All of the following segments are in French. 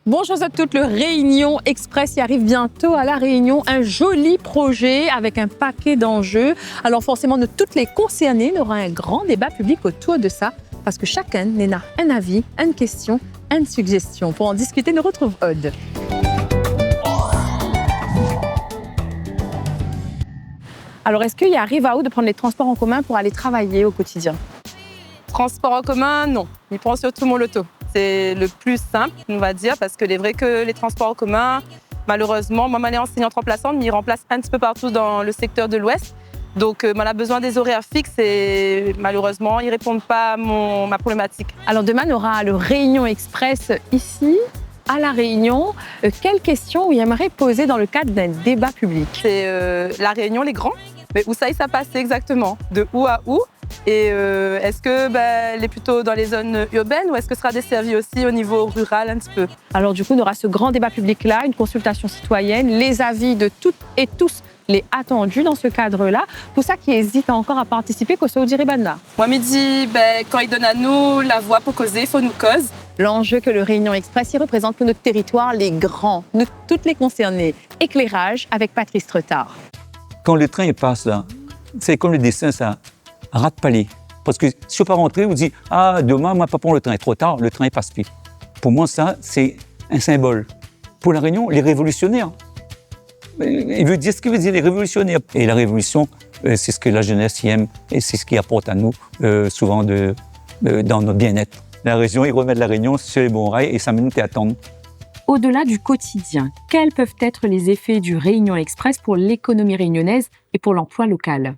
Bonjour à toutes, le Réunion Express y arrive bientôt à La Réunion. Un joli projet avec un paquet d'enjeux. Alors forcément, nous toutes les concernées, nous aurons un grand débat public autour de ça parce que chacun n'a un avis, une question, une suggestion. Pour en discuter, nous retrouvons Aude. Alors, est-ce qu'il arrive à vous de prendre les transports en commun pour aller travailler au quotidien? Transport en commun, non. Il prend surtout mon loto. C'est le plus simple, on va dire, parce que c'est vrai que les transports en commun, malheureusement, moi, je suis enseignante remplaçante, mais ils remplacent un petit peu partout dans le secteur de l'Ouest. Donc, on a besoin des horaires fixes et malheureusement, ils ne répondent pas à ma problématique. Alors, demain, on aura le Réunion Express ici, à La Réunion. Quelles questions vous aimeriez poser dans le cadre d'un débat public? C'est La Réunion, les grands, mais où ça passe exactement? De où à où? Et est-ce que elle est plutôt dans les zones urbaines ou est-ce que ce sera desservi aussi au niveau rural un petit peu? Alors du coup, on aura ce grand débat public-là, une consultation citoyenne, les avis de toutes et tous les attendus dans ce cadre-là. Pour ça qui hésitent encore à participer, qu'au soit Banna. Moi, midi, quand ils donnent à nous la voix pour causer, il faut nous cause. L'enjeu que le Réunion Express y représente pour notre territoire, les grands, nous toutes les concernées. Éclairage avec Patrice Retard. Quand le train passe là, c'est comme le dessin, ça rate palais. Parce que si je ne peux pas rentrer, vous dites « Ah, demain, moi, pas prendre le train. Trop tard, le train passe plus. » Pour moi, ça, c'est un symbole. Pour La Réunion, les révolutionnaires. Il veut dire ce qu'il veut dire, les révolutionnaires. Et la révolution, c'est ce que la jeunesse y aime et c'est ce qui apporte à nous, souvent, dans notre bien-être. La région, ils remettent La Réunion sur les bons rails et ça minutes à attendre. Au-delà du quotidien, quels peuvent être les effets du Réunion Express pour l'économie réunionnaise et pour l'emploi local?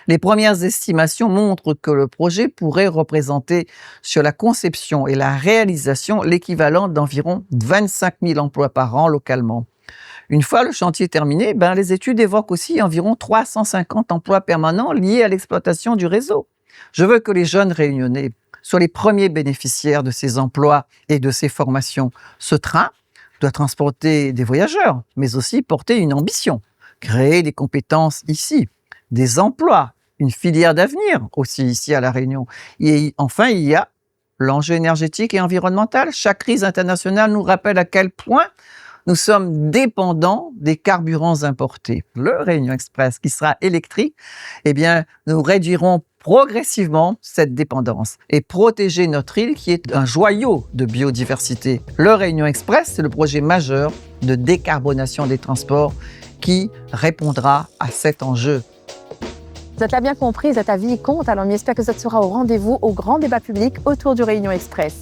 Les premières estimations montrent que le projet pourrait représenter sur la conception et la réalisation l'équivalent d'environ 25 000 emplois par an localement. Une fois le chantier terminé, les études évoquent aussi environ 350 emplois permanents liés à l'exploitation du réseau. Je veux que les jeunes réunionnais soient les premiers bénéficiaires de ces emplois et de ces formations. Ce train doit transporter des voyageurs, mais aussi porter une ambition, créer des compétences ici, des emplois, une filière d'avenir aussi ici à La Réunion. Et enfin, il y a l'enjeu énergétique et environnemental. Chaque crise internationale nous rappelle à quel point nous sommes dépendants des carburants importés. Le Réunion Express, qui sera électrique, nous réduirons progressivement cette dépendance et protéger notre île qui est un joyau de biodiversité. Le Réunion Express, c'est le projet majeur de décarbonation des transports qui répondra à cet enjeu. Vous êtes là bien compris, cet avis compte, alors j'espère que ça sera au rendez-vous au grand débat public autour du Réunion Express.